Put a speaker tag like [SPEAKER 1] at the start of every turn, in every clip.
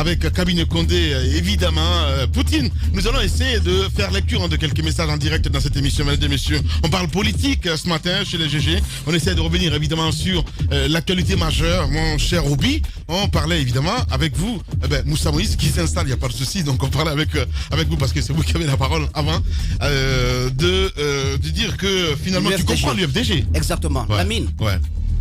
[SPEAKER 1] avec Cabinet Condé, évidemment. Poutine, nous allons essayer de faire lecture de quelques messages en direct dans cette émission, mesdames et messieurs. On parle politique ce matin chez les GG. On essaie de revenir évidemment sur l'actualité majeure, mon cher Obi. On parlait évidemment avec vous, Moussa Moïse qui s'installe, il n'y a pas de souci. Donc on parlait avec vous parce que c'est vous qui avez la parole avant de dire que finalement tu comprends l'UFDG.
[SPEAKER 2] Exactement.
[SPEAKER 1] Ouais.
[SPEAKER 2] Lamine.
[SPEAKER 1] Ouais.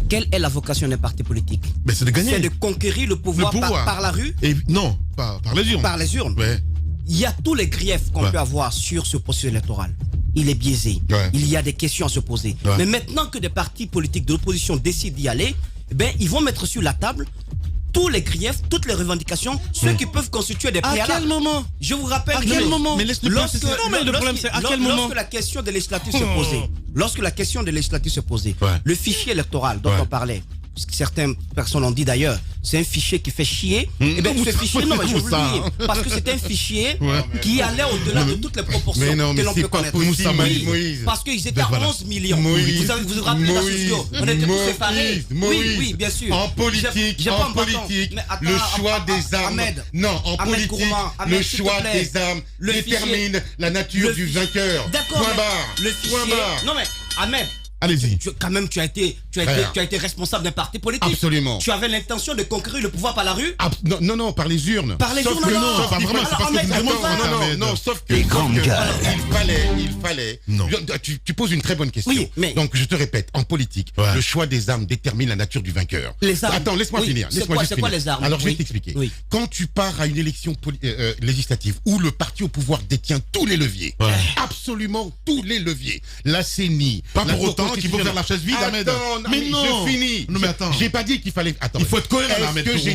[SPEAKER 2] Quelle est la vocation d'un parti politique?
[SPEAKER 1] C'est de gagner.
[SPEAKER 2] C'est de conquérir le pouvoir, par la rue.
[SPEAKER 1] Et non, par les urnes.
[SPEAKER 2] Par les urnes.
[SPEAKER 1] Ouais.
[SPEAKER 2] Il y a tous les griefs qu'on peut avoir sur ce processus électoral. Il est biaisé.
[SPEAKER 1] Ouais.
[SPEAKER 2] Il y a des questions à se poser.
[SPEAKER 1] Ouais.
[SPEAKER 2] Mais maintenant que des partis politiques de l'opposition décident d'y aller, ils vont mettre sur la table tous les griefs, toutes les revendications, ceux qui peuvent constituer des préalables.
[SPEAKER 3] À quel moment?
[SPEAKER 2] Je vous rappelle
[SPEAKER 3] à quel moment?
[SPEAKER 1] Mais laisse-le
[SPEAKER 2] lorsque
[SPEAKER 3] à quel moment?
[SPEAKER 2] Lorsque la question de législative se posait, le fichier électoral dont on parlait, certaines personnes ont dit d'ailleurs, c'est un fichier qui fait chier. Ce fichier, non mais je vous le dis, parce que c'est un fichier qui allait au-delà de toutes les proportions que l'on peut connaître.
[SPEAKER 1] Moïse.
[SPEAKER 2] Parce qu'ils étaient à 11 millions. Vous vous rappelez la sociaux? On était tous séparés. Oui, bien sûr.
[SPEAKER 4] En politique, le choix des armes. Non, en politique, le choix des armes détermine la nature du vainqueur.
[SPEAKER 2] D'accord.
[SPEAKER 4] Point barre.
[SPEAKER 2] Le fichier. Non mais Ahmed.
[SPEAKER 1] Allez-y.
[SPEAKER 2] Quand même, tu as été responsable d'un parti politique.
[SPEAKER 4] Absolument.
[SPEAKER 2] Tu avais l'intention de conquérir le pouvoir par la rue.
[SPEAKER 4] Non, par les urnes.
[SPEAKER 2] Par les urnes,
[SPEAKER 1] non, pas vraiment. C'est parce que vous demandez.
[SPEAKER 4] Non, sauf que il fallait.
[SPEAKER 1] Non.
[SPEAKER 4] Tu poses une très bonne question.
[SPEAKER 2] Oui, mais
[SPEAKER 4] donc je te répète, en politique, le choix des armes détermine la nature du vainqueur.
[SPEAKER 2] Les armes.
[SPEAKER 4] Attends, laisse-moi finir.
[SPEAKER 2] C'est quoi les armes?
[SPEAKER 4] Alors je vais t'expliquer.
[SPEAKER 2] Oui.
[SPEAKER 4] Quand tu pars à une élection législative où le parti au pouvoir détient tous les leviers, absolument tous les leviers, la CENI,
[SPEAKER 1] pas pour autant qu'il faut faire la chaise vide, Ahmed.
[SPEAKER 4] Mais non, je finis.
[SPEAKER 1] Non, mais attends.
[SPEAKER 4] J'ai pas dit qu'il fallait. Attends.
[SPEAKER 1] Il faut être cohérent, Ahmed.
[SPEAKER 4] Est-ce que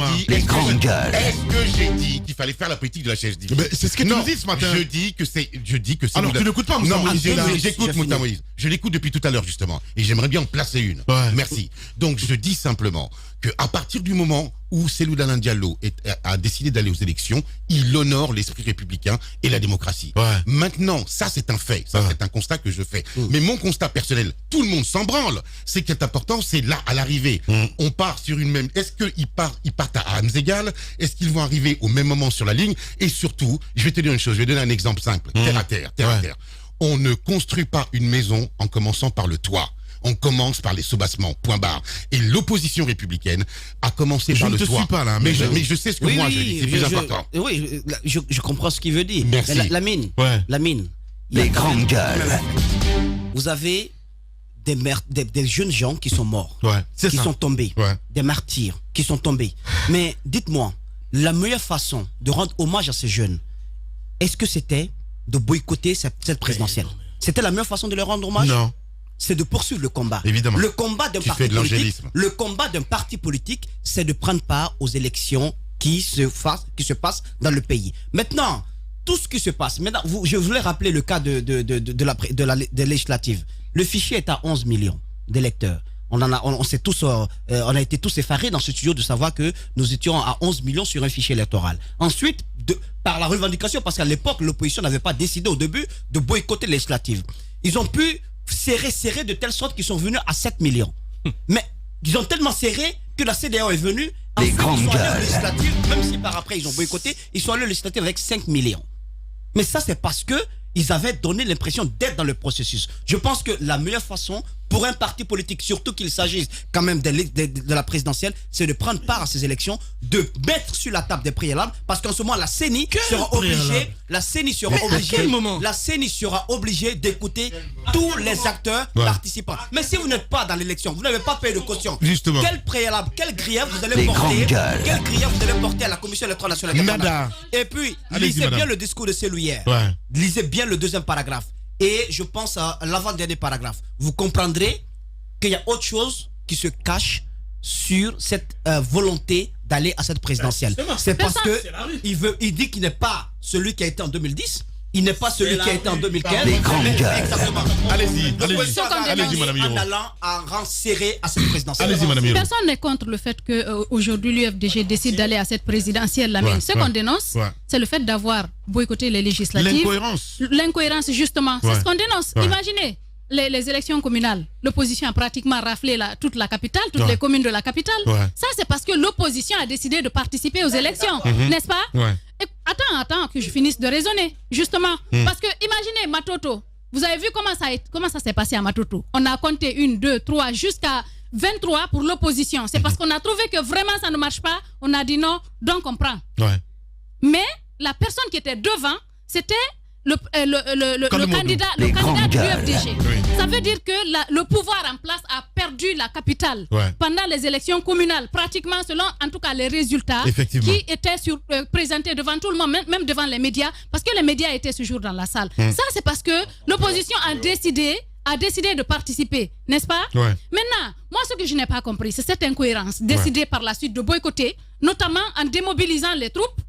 [SPEAKER 4] j'ai dit qu'il fallait faire la politique de la chaise vide?
[SPEAKER 1] C'est ce que tu nous dis ce matin.
[SPEAKER 4] Je dis que c'est.
[SPEAKER 1] Alors tu n'écoutes pas Moussa Moïse.
[SPEAKER 4] J'écoute Moussa Moïse. Je l'écoute depuis tout à l'heure justement, et j'aimerais bien en placer une. Merci. Donc je dis simplement que à partir du moment où Cellou Dalein Diallo a décidé d'aller aux élections, il honore l'esprit républicain et la démocratie. Maintenant, ça c'est un fait, ça c'est un constat que je fais. Mais mon constat personnel, tout le monde s'en branle. Ce qui est important, c'est là à l'arrivée. On part sur une même. Est-ce qu'ils partent à armes égales? Est-ce qu'ils vont arriver au même moment sur la ligne? Et surtout, je vais te dire une chose, je vais donner un exemple simple, terre à terre. On ne construit pas une maison en commençant par le toit. On commence par les soubassements, point barre. Et l'opposition républicaine a commencé par le toit. Je ne te suis pas là, mais je sais ce que moi je dis, c'est plus important.
[SPEAKER 2] Oui, je comprends ce qu'il veut dire.
[SPEAKER 4] Merci.
[SPEAKER 2] Lamine,
[SPEAKER 3] les grandes gueules.
[SPEAKER 2] Vous avez des jeunes gens qui sont morts, qui sont tombés, des martyrs qui sont tombés. Mais dites-moi, la meilleure façon de rendre hommage à ces jeunes, est-ce que c'était de boycotter cette présidentielle? C'était la meilleure façon de leur rendre hommage?
[SPEAKER 1] Non.
[SPEAKER 2] C'est de poursuivre le combat.
[SPEAKER 1] Évidemment.
[SPEAKER 2] Le combat d'un parti politique, c'est de prendre part aux élections qui se passent dans le pays. Maintenant, tout ce qui se passe. Maintenant, je voulais rappeler le cas de législative. Le fichier est à 11 millions d'électeurs. On a été tous effarés dans ce studio de savoir que nous étions à 11 millions sur un fichier électoral. Ensuite, par la revendication, parce qu'à l'époque, l'opposition n'avait pas décidé au début de boycotter les législatives. Ils ont pu serrer de telle sorte qu'ils sont venus à 7 millions. Mais ils ont tellement serré que la CEDEAO est venue.
[SPEAKER 3] Les grandes gueules.
[SPEAKER 2] Même si par après ils ont boycotté, ils sont allés aux législatives avec 5 millions. Mais ça, c'est parce que ils avaient donné l'impression d'être dans le processus. Je pense que la meilleure façon pour un parti politique, surtout qu'il s'agisse quand même de la présidentielle, c'est de prendre part à ces élections, de mettre sur la table des préalables, parce qu'en ce moment, la CENI sera obligée d'écouter tous les acteurs participants. Mais si vous n'êtes pas dans l'élection, vous n'avez pas payé de caution.
[SPEAKER 1] Justement.
[SPEAKER 2] Quel préalable, quel grief vous allez porter à la Commission électorale nationale? Et puis, lisez bien le discours de Cellou hier. Lisez bien le deuxième paragraphe. Et je pense à l'avant-dernier paragraphe. Vous comprendrez qu'il y a autre chose qui se cache sur cette volonté d'aller à cette présidentielle. C'est parce que il dit qu'il n'est pas celui qui a été en 2010. Il n'est pas celui qui a été en 2015.
[SPEAKER 3] Les grandes gueules.
[SPEAKER 2] Exactement.
[SPEAKER 1] Allez-y, madame Yo.
[SPEAKER 2] En allant à rang serré à cette présidentielle.
[SPEAKER 1] Allez-y, madame Yo.
[SPEAKER 5] Personne n'est contre le fait qu'aujourd'hui l'UFDG décide d'aller à cette présidentielle. Ce qu'on dénonce, c'est le fait d'avoir boycotté les législatives.
[SPEAKER 1] L'incohérence.
[SPEAKER 5] L'incohérence, justement. C'est ce qu'on dénonce. Imaginez, les élections communales, l'opposition a pratiquement raflé toute la capitale, toutes les communes de la capitale. Ça, c'est parce que l'opposition a décidé de participer aux élections, n'est-ce pas? Et attends que je finisse de raisonner, justement. Parce que imaginez Matoto. Vous avez vu comment ça s'est passé à Matoto? On a compté 1, 2, 3, jusqu'à 23 pour l'opposition. C'est parce qu'on a trouvé que vraiment ça ne marche pas. On a dit non, donc on prend. Mais la personne qui était devant, c'était le candidat de l'UFDG. Ça veut dire que le pouvoir en place a perdu la capitale pendant les élections communales, pratiquement selon en tout cas les résultats qui étaient présentés devant tout le monde, même devant les médias, parce que les médias étaient ce jour dans la salle. Ça, c'est parce que l'opposition a décidé de participer, n'est-ce pas? Maintenant, moi, ce que je n'ai pas compris, c'est cette incohérence décidée par la suite de boycotter, notamment en démobilisant les troupes,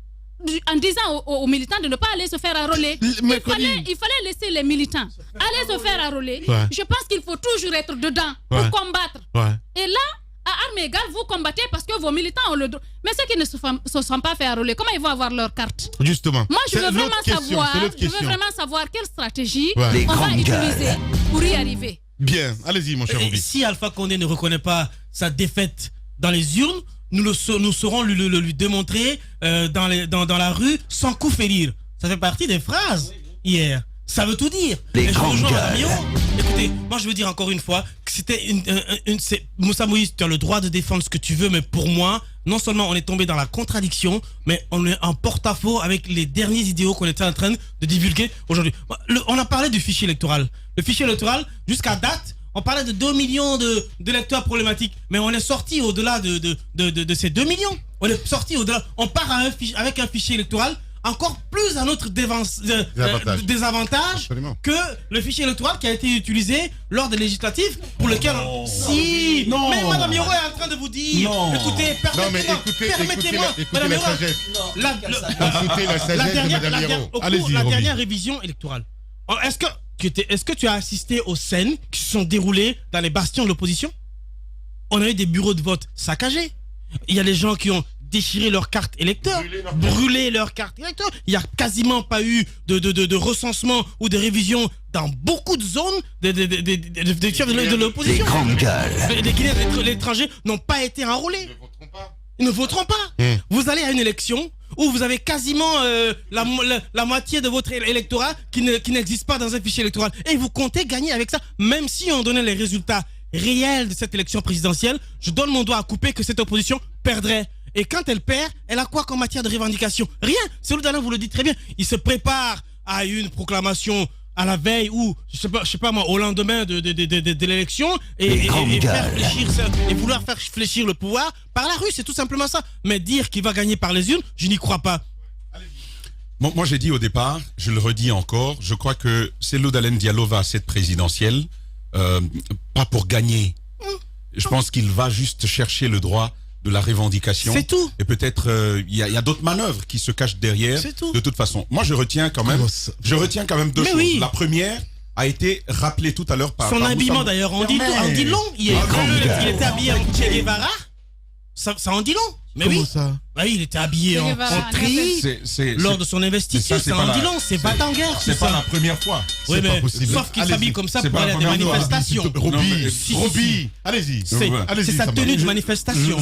[SPEAKER 5] en disant aux militants de ne pas aller se faire arroler. Il fallait laisser les militants aller se faire arroler. Je pense qu'il faut toujours être dedans pour combattre. Et là, à armes égales, vous combattez parce que vos militants ont le droit. Mais ceux qui ne se sont pas fait arroler, comment ils vont avoir leur carte?
[SPEAKER 1] Justement.
[SPEAKER 5] Moi, je veux vraiment savoir quelle stratégie on va utiliser pour y arriver.
[SPEAKER 1] Bien, allez-y, mon cher Obi.
[SPEAKER 3] Si Alpha Condé ne reconnaît pas sa défaite dans les urnes, nous saurons lui démontrer dans la rue sans coup férir. Ça fait partie des phrases hier. Ça veut tout dire.
[SPEAKER 6] Les grandes gueules.
[SPEAKER 3] Écoutez, moi je veux dire encore une fois que c'était Moussa Moïse, tu as le droit de défendre ce que tu veux, mais pour moi, non seulement on est tombé dans la contradiction, mais on est en porte-à-faux avec les derniers idéaux qu'on était en train de divulguer aujourd'hui. On a parlé du fichier électoral. Le fichier électoral, jusqu'à date, on parlait de 2 millions d'électeurs problématiques, mais on est sorti au-delà de ces 2 millions. On est sorti au-delà. On part avec un fichier électoral encore plus à notre désavantage que le fichier électoral qui a été utilisé lors des législatives pour lequel... Mais Madame Yoro est en train de vous dire... Écoutez, permettez-moi, Madame Yoro...
[SPEAKER 4] Écoutez la sagesse de Madame Yoro.
[SPEAKER 3] Allez-y, la dernière révision électorale. Est-ce que tu as assisté aux scènes qui se sont déroulées dans les bastions de l'opposition? On a eu des bureaux de vote saccagés. Il y a des gens qui ont déchirer leurs cartes électeurs, brûler leurs cartes électeurs. Il n'y a quasiment pas eu de recensement ou de révision dans beaucoup de zones de l'opposition.
[SPEAKER 6] Les grandes gueules.
[SPEAKER 3] Les Guinéens, les étrangers n'ont pas été enrôlés. Ils ne voteront pas. Vous allez à une élection où vous avez quasiment la moitié de votre électorat qui n'existe pas dans un fichier électoral. Et vous comptez gagner avec ça, même si on donnait les résultats réels de cette élection présidentielle. Je donne mon doigt à couper que cette opposition perdrait. Et quand elle perd, elle a quoi comme matière de revendication? Rien. Cellou Dalein vous le dit très bien. Il se prépare à une proclamation à la veille ou, je sais pas moi, au lendemain de l'élection et vouloir faire fléchir le pouvoir par la rue. C'est tout simplement ça. Mais dire qu'il va gagner par les urnes, je n'y crois pas.
[SPEAKER 7] Bon, moi, j'ai dit au départ, je le redis encore, je crois que Cellou Dalein Diallo va à cette présidentielle, pas pour gagner. Je pense qu'il va juste chercher le droit de la revendication.
[SPEAKER 3] C'est tout.
[SPEAKER 7] Et peut-être il y a d'autres manœuvres qui se cachent derrière.
[SPEAKER 3] C'est tout.
[SPEAKER 7] De toute façon, moi je retiens quand même deux choses.
[SPEAKER 3] Oui.
[SPEAKER 7] La première a été rappelée tout à l'heure par
[SPEAKER 3] son habillement d'ailleurs. On dit long. Il était habillé en Che Guevara. Ça en dit long. Mais
[SPEAKER 1] comment
[SPEAKER 3] oui.
[SPEAKER 1] Ça
[SPEAKER 3] Il était habillé en tri lors de son investiture. Ça en dit long. C'est pas en guerre.
[SPEAKER 7] C'est pas la première fois.
[SPEAKER 3] Oui, mais
[SPEAKER 1] possible.
[SPEAKER 3] sauf qu'il s'habille comme ça pour aller à des manifestations.
[SPEAKER 1] Roby, allez-y.
[SPEAKER 3] C'est sa tenue de manifestation.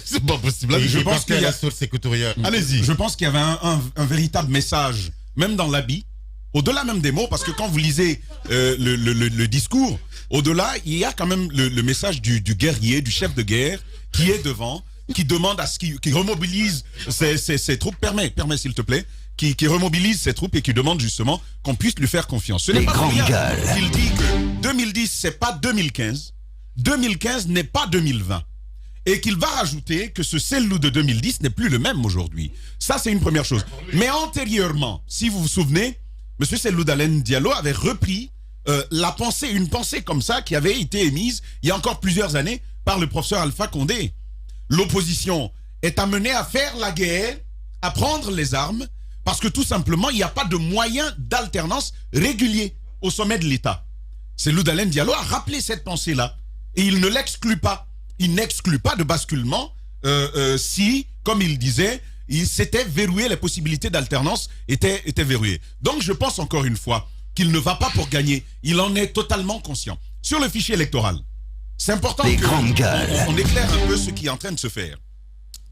[SPEAKER 1] C'est pas possible.
[SPEAKER 4] Je pense qu'il y a sur ses couturières.
[SPEAKER 1] Allez-y.
[SPEAKER 7] Je pense qu'il y avait un véritable message, même dans l'habit, au-delà même des mots, parce que quand vous lisez le discours, au-delà, il y a quand même le message du guerrier, du chef de guerre, qui est devant, qui demande à ce qu'il remobilise ses troupes. Permets s'il te plaît, qui remobilise ses troupes et qui demande justement qu'on puisse lui faire confiance. Ce n'est pas pour rien qu'il dit que 2010 c'est pas 2015, 2015 n'est pas 2020. Et qu'il va rajouter que ce Cellou de 2010 n'est plus le même aujourd'hui. Ça, c'est une première chose. Mais antérieurement, si vous vous souvenez, M. Cellou Dalein Diallo avait repris une pensée comme ça qui avait été émise il y a encore plusieurs années par le professeur Alpha Condé. L'opposition est amenée à faire la guerre, à prendre les armes, parce que tout simplement, il n'y a pas de moyen d'alternance régulier au sommet de l'État. Cellou Dalein Diallo a rappelé cette pensée-là, et il ne l'exclut pas. Il n'exclut pas de basculement si, comme il disait, il s'était verrouillé, les possibilités d'alternance étaient verrouillées. Donc je pense encore une fois, qu'il ne va pas pour gagner. Il en est totalement conscient. Sur le fichier électoral, c'est important qu'on éclaire un peu ce qui est en train de se faire.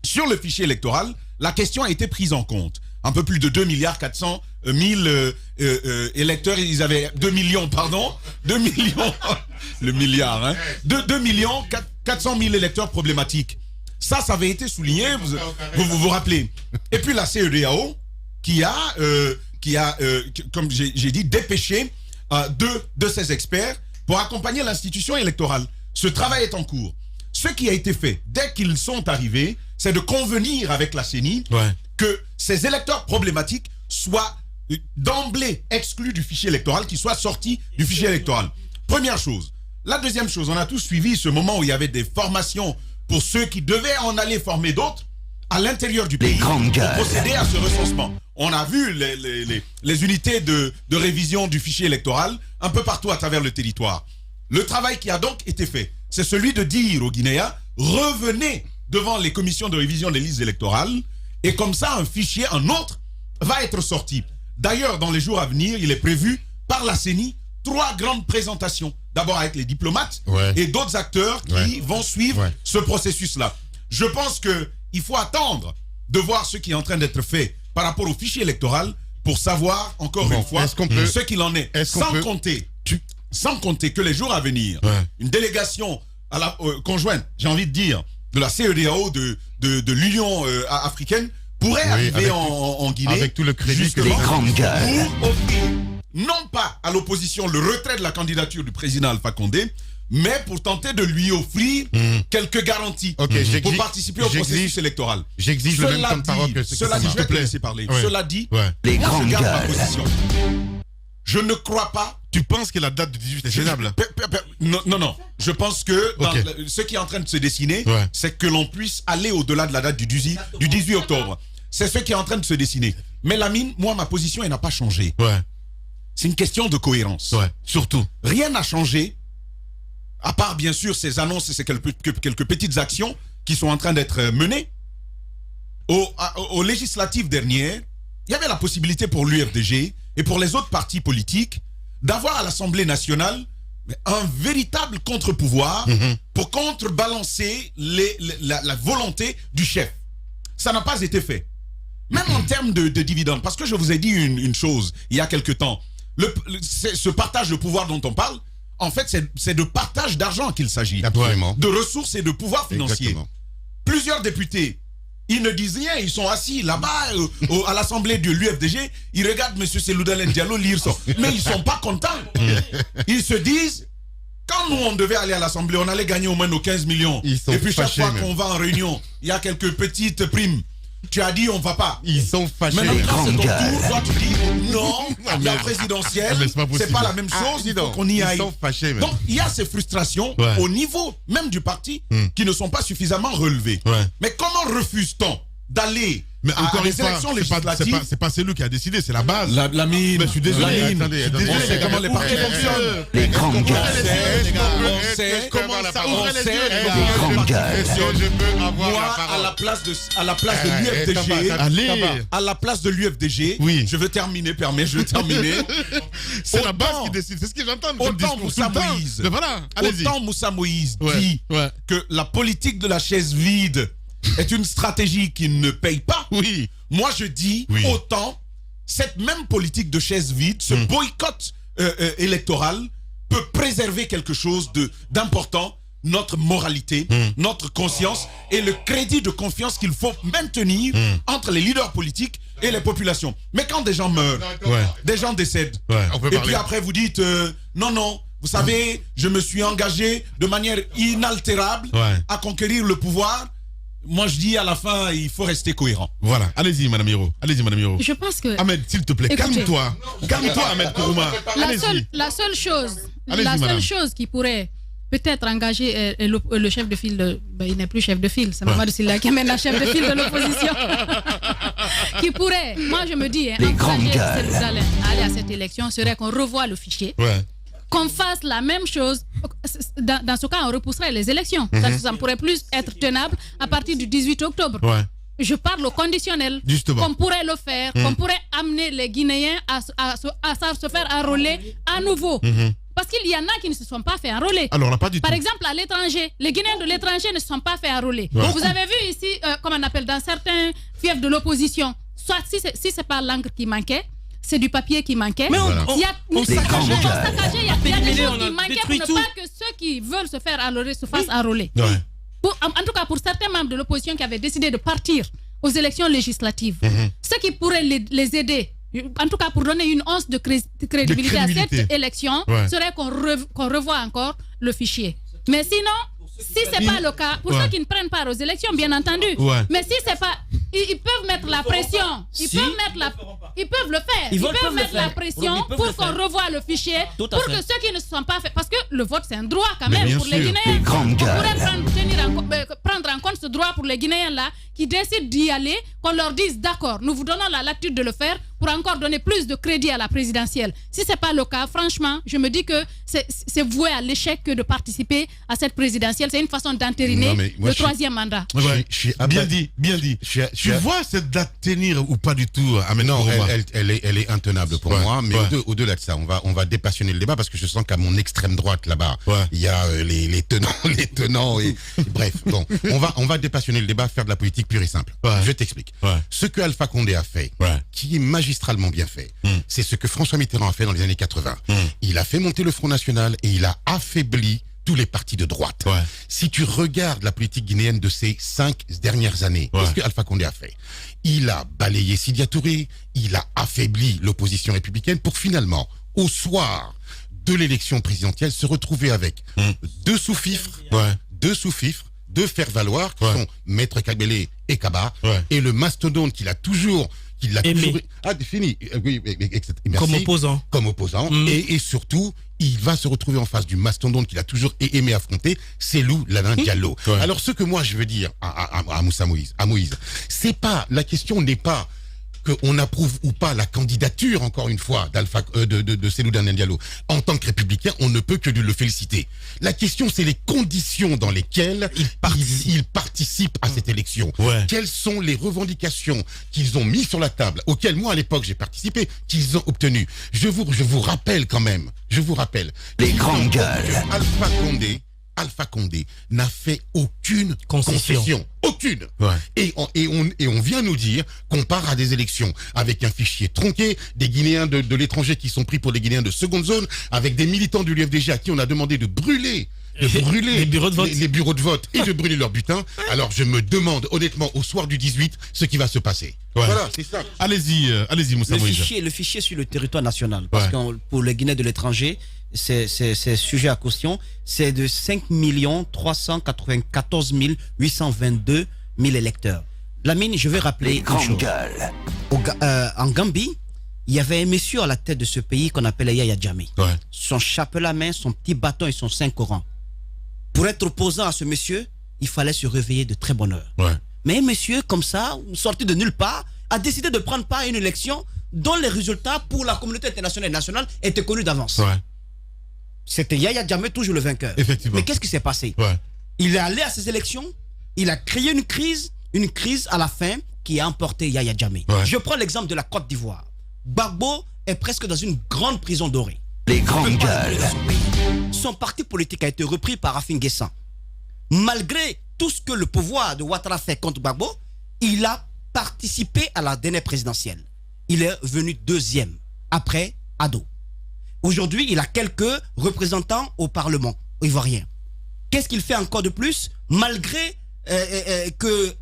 [SPEAKER 7] Sur le fichier électoral, la question a été prise en compte. Un peu plus de 2 milliards 400 000 électeurs, ils avaient 2 millions, pardon, 2 millions, le milliard, hein, 2 millions 400 000 électeurs problématiques. Ça avait été souligné, vous rappelez. Et puis la CEDEAO, qui a comme j'ai dit, dépêché deux de ses experts pour accompagner l'institution électorale. Ce travail est en cours. Ce qui a été fait, dès qu'ils sont arrivés, c'est de convenir avec la CENI que ces électeurs problématiques soient d'emblée exclus du fichier électoral, qu'ils soient sortis du fichier électoral. Première chose. La deuxième chose, on a tous suivi ce moment où il y avait des formations pour ceux qui devaient en aller former d'autres à l'intérieur du pays pour procéder à ce recensement. On a vu les unités de révision du fichier électoral un peu partout à travers le territoire. Le travail qui a donc été fait, c'est celui de dire aux Guinéens, revenez devant les commissions de révision des listes électorales, et comme ça, un fichier, un autre, va être sorti. D'ailleurs, dans les jours à venir, il est prévu par la CENI 3 grandes présentations. D'abord avec les diplomates et d'autres acteurs qui vont suivre ce processus-là. Je pense qu'il faut attendre de voir ce qui est en train d'être fait par rapport au fichier électoral pour savoir, encore une fois, ce qu'il en est. Sans compter que les jours à venir, une délégation conjointe, j'ai envie de dire, de la CEDEAO, de l'Union africaine, pourrait arriver en Guinée,
[SPEAKER 4] avec tout le crédit que les
[SPEAKER 7] grandes guerres pour offrir, non pas à l'opposition le retrait de la candidature du président Alpha Condé, mais pour tenter de lui offrir quelques garanties pour participer au processus électoral.
[SPEAKER 4] J'exige le même temps de parole que
[SPEAKER 7] cela dit, je vais te laisser parler. Cela dit,
[SPEAKER 6] les
[SPEAKER 7] moi
[SPEAKER 6] grandes
[SPEAKER 7] je garde ma
[SPEAKER 6] guerres.
[SPEAKER 7] position. Je ne crois pas.
[SPEAKER 1] Tu penses que la date du 18 est faisable?
[SPEAKER 7] Non. Je pense que ce qui est en train de se dessiner, c'est que l'on puisse aller au-delà de la date du 18 octobre. C'est ce qui est en train de se dessiner. Mais Lamine, moi, ma position, elle n'a pas changé. C'est une question de cohérence.
[SPEAKER 1] Surtout.
[SPEAKER 7] Rien n'a changé, à part bien sûr ces annonces et ces quelques petites actions qui sont en train d'être menées. Aux législatives dernières, il y avait la possibilité pour l'UFDG et pour les autres partis politiques d'avoir à l'Assemblée nationale un véritable contre-pouvoir pour contrebalancer la volonté du chef. Ça n'a pas été fait. Même en termes de dividendes, parce que je vous ai dit une chose il y a quelque temps, ce partage de pouvoir dont on parle, en fait, c'est de partage d'argent qu'il s'agit. De ressources et de pouvoir financier.
[SPEAKER 4] Exactement.
[SPEAKER 7] Plusieurs députés, ils ne disent rien, ils sont assis là-bas à l'Assemblée de l'UFDG, ils regardent M. Seloudalen Diallo lire ça. Mais ils ne sont pas contents. Ils se disent, quand nous on devait aller à l'Assemblée, on allait gagner au moins nos 15 millions. Et puis chaque fois qu'on va en réunion, il y a quelques petites primes. Tu as dit on va pas.
[SPEAKER 4] Ils sont fâchés.
[SPEAKER 7] Maintenant, quand c'est ton tour, toi tu dis non, la présidentielle, c'est pas la même chose, il faut qu'on y aille.
[SPEAKER 4] Ils sont fâchés.
[SPEAKER 7] Donc il y a ces frustrations au niveau même du parti qui ne sont pas suffisamment relevées. Mais comment refuse-t-on d'aller à les élections législatives?
[SPEAKER 1] C'est pas celui qui a décidé, c'est la base.
[SPEAKER 7] La mine.
[SPEAKER 1] Mais je suis désolé.
[SPEAKER 7] Attendez, on sait comment les partis fonctionnent.
[SPEAKER 6] Les grandes guerres.
[SPEAKER 7] On sait
[SPEAKER 1] comment ça ouvre les yeux.
[SPEAKER 6] Les grandes guerres.
[SPEAKER 4] Est-ce que je peux avoir
[SPEAKER 7] moi,
[SPEAKER 4] la parole?
[SPEAKER 7] à la place de l'UFDG, à la place de l'UFDG, je veux terminer, je veux terminer.
[SPEAKER 1] C'est la base qui décide, c'est ce que j'entends.
[SPEAKER 7] Autant Moussa Moïse,
[SPEAKER 1] allez-y.
[SPEAKER 7] Moussa Moïse dit que la politique de la chaise vide est une stratégie qui ne paye pas. Moi je dis autant cette même politique de chaise vide, ce boycott électoral peut préserver quelque chose d'important, notre moralité, notre conscience et le crédit de confiance qu'il faut maintenir entre les leaders politiques et les populations. Mais quand des gens meurent, des gens décèdent, et puis après vous dites non, vous savez, je me suis engagé de manière inaltérable à conquérir le pouvoir. Moi, je dis à la fin, il faut rester cohérent.
[SPEAKER 1] Voilà. Allez-y, Madame Hiro.
[SPEAKER 5] Je pense que...
[SPEAKER 1] Ahmed, s'il te plaît, calme-toi. Calme-toi, Ahmed Kourouma.
[SPEAKER 5] La seule chose qui pourrait peut-être engager le chef de file, il n'est plus chef de file, c'est Mamadou Sylla qui est maintenant chef de file de l'opposition, qui pourrait, moi je me dis, engager Seloudalen à aller à cette élection serait qu'on revoie le fichier. Qu'on fasse la même chose. Dans ce cas, on repousserait les élections. Ça ne pourrait plus être tenable à partir du 18 octobre. je parle au conditionnel.
[SPEAKER 1] Justement.
[SPEAKER 5] Qu'on pourrait le faire, qu'on pourrait amener les Guinéens à se faire enrôler à nouveau. Parce qu'il y en a qui ne se sont pas fait enrôler.
[SPEAKER 1] Alors, là, pas du
[SPEAKER 5] Par
[SPEAKER 1] tout.
[SPEAKER 5] exemple, à l'étranger, les Guinéens de l'étranger ne se sont pas fait enrôler.
[SPEAKER 1] Ouais.
[SPEAKER 5] Vous avez vu ici, comme on appelle dans certains fiefs de l'opposition, soit si c'est pas l'encre qui manquait, c'est du papier qui manquait.
[SPEAKER 3] Mais
[SPEAKER 5] il y a des choses qui manquaient pour
[SPEAKER 3] détruit
[SPEAKER 5] ne
[SPEAKER 3] tout.
[SPEAKER 5] pas que ceux qui veulent se faire enrôler se fassent enrôler.
[SPEAKER 1] Ouais.
[SPEAKER 5] En tout cas, pour certains membres de l'opposition qui avaient décidé de partir aux élections législatives, ce qui pourrait les aider, en tout cas pour donner une once de crédibilité à cette élection, serait qu'on revoie encore le fichier. Mais sinon, si ce n'est pas le cas, pour ceux qui ne prennent pas aux élections, bien entendu, mais si c'est pas, ils peuvent mettre la pression, ils peuvent le faire, ils peuvent mettre la pression pour qu'on revoie le fichier, pour que ceux qui ne se sont pas fait, parce que le vote c'est un droit quand même pour les Guinéens. On pourrait prendre en compte ce droit pour les Guinéens là qui décident d'y aller, qu'on leur dise d'accord, nous vous donnons la latitude de le faire pour encore donner plus de crédit à la présidentielle. Si ce n'est pas le cas, franchement, je me dis que c'est voué à l'échec que de participer à cette présidentielle. C'est une façon d'entériner le troisième mandat.
[SPEAKER 1] Bien dit, bien dit. Tu vois cette date tenir ou pas du tout, Ahmed?
[SPEAKER 4] Non, elle est intenable pour moi, mais au-delà de ça, on va dépassionner le débat parce que je sens qu'à mon extrême droite là-bas, il y a les tenants et bref, bon, on va dépassionner le débat, faire de la politique pure et simple. Je t'explique. Ce que Alpha Condé a fait, qui est magistralement bien fait, c'est ce que François Mitterrand a fait dans les années 80. Il a fait monter le Front National et il a affaibli tous les partis de droite. Si tu regardes la politique guinéenne de ces 5 dernières années, qu'est-ce que Alpha Condé a fait? Il a balayé Sidia Touré, il a affaibli l'opposition républicaine pour finalement, au soir de l'élection présidentielle, se retrouver avec deux sous-fifres, deux faire-valoir, qui sont Maître Kabele et Kaba, et le mastodonte qu'il a toujours... fini. Merci. Comme opposant. Et surtout, il va se retrouver en face du mastodonte qu'il a toujours aimé affronter, c'est Lou Lamin Diallo. Alors, ce que moi je veux dire à Moïse, c'est pas, la question n'est pas qu'on approuve ou pas la candidature, encore une fois, de Cellou Dalein Diallo. En tant que républicain, on ne peut que le féliciter. La question, c'est les conditions dans lesquelles il participe à cette élection. Quelles sont les revendications qu'ils ont mis sur la table, auxquelles moi, à l'époque, j'ai participé, qu'ils ont obtenues. Je vous rappelle quand même,
[SPEAKER 6] les grandes gueules.
[SPEAKER 4] Alpha Condé n'a fait aucune concession. Aucune. Et on vient nous dire qu'on part à des élections avec un fichier tronqué, des Guinéens de l'étranger qui sont pris pour des Guinéens de seconde zone, avec des militants de l'UFDG à qui on a demandé de brûler les bureaux de vote et de brûler leurs butins. Alors je me demande honnêtement au soir du 18 ce qui va se passer. Voilà, c'est ça.
[SPEAKER 1] Allez-y, Moussa Moïse.
[SPEAKER 2] Le fichier sur le territoire national, parce que pour les Guinéens de l'étranger, c'est sujet à caution, c'est de 5 394 822 000 électeurs. Lamine, je vais rappeler une chose. En Gambie, il y avait un monsieur à la tête de ce pays qu'on appelait Yaya Jammeh. Son chapelet à main, son petit bâton et son Saint-Coran. Pour être opposant à ce monsieur, il fallait se réveiller de très bonne heure. Mais un monsieur comme ça, sorti de nulle part, a décidé de prendre part à une élection dont les résultats pour la communauté internationale et nationale étaient connus d'avance. C'était Yaya Jammeh, toujours le vainqueur.
[SPEAKER 1] Effectivement.
[SPEAKER 2] Mais qu'est-ce qui s'est passé? Il est allé à ces élections, il a créé une crise à la fin qui a emporté Yaya Jammeh. Je prends l'exemple de la Côte d'Ivoire. Gbagbo est presque dans une grande prison dorée.
[SPEAKER 6] Les grandes gueules.
[SPEAKER 2] Son parti politique a été repris par Afin Guessan. Malgré tout ce que le pouvoir de Ouattara fait contre Gbagbo, il a participé à la dernière présidentielle. Il est venu deuxième, après Ado. Aujourd'hui, il a quelques représentants au Parlement ivoirien. Qu'est-ce qu'il fait encore de plus? Malgré que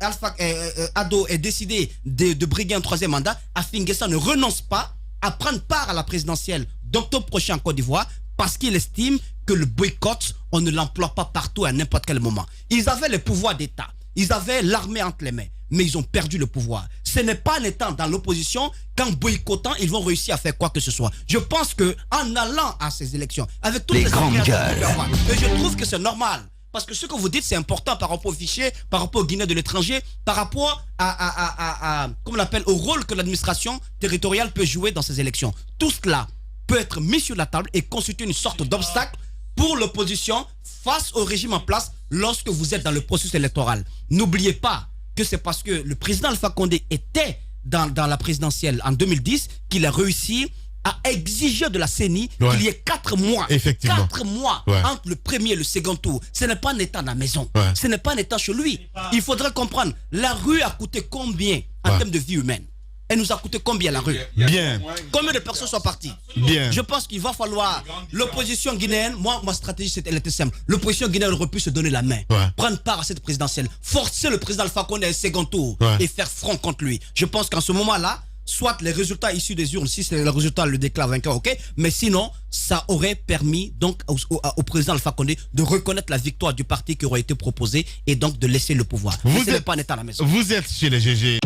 [SPEAKER 2] Ado ait décidé de briguer un troisième mandat, Afin Guessan ne renonce pas à prendre part à la présidentielle d'octobre prochain en Côte d'Ivoire parce qu'il estime que le boycott, on ne l'emploie pas partout à n'importe quel moment. Ils avaient le pouvoir d'État, ils avaient l'armée entre les mains, mais ils ont perdu le pouvoir. Ce n'est pas en étant dans l'opposition qu'en boycottant, ils vont réussir à faire quoi que ce soit. Je pense qu'en allant à ces élections, avec toutes les grandes gueules, et je trouve que c'est normal. Parce que ce que vous dites, c'est important par rapport au fichier, par rapport aux Guinéens de l'étranger, par rapport comment on l'appelle, au rôle que l'administration territoriale peut jouer dans ces élections. Tout cela peut être mis sur la table et constituer une sorte d'obstacle pour l'opposition face au régime en place lorsque vous êtes dans le processus électoral. N'oubliez pas que c'est parce que le président Alpha Condé était dans la présidentielle en 2010 qu'il a réussi à exiger de la CENI qu'il y ait 4 mois.
[SPEAKER 1] Effectivement.
[SPEAKER 2] 4 mois entre le premier et le second tour. Ce n'est pas un état à la maison. Ce n'est pas un état chez lui. Il faudrait comprendre, la rue a coûté combien en termes de vie humaine? Elle nous a coûté combien la rue?
[SPEAKER 1] Bien.
[SPEAKER 2] Combien de personnes sont parties?
[SPEAKER 1] Bien.
[SPEAKER 2] Je pense qu'il va falloir l'opposition guinéenne. Moi, ma stratégie, elle était simple. L'opposition guinéenne aurait pu se donner la main, prendre part à cette présidentielle, forcer le président Alpha Condé à un second tour et faire front contre lui. Je pense qu'en ce moment-là, soit les résultats issus des urnes, si c'est le résultat le déclare vainqueur, ok, mais sinon, ça aurait permis donc au président Alpha Condé de reconnaître la victoire du parti qui aurait été proposé et donc de laisser le pouvoir. Ce n'est pas un état à la maison.
[SPEAKER 1] Vous êtes chez les GG.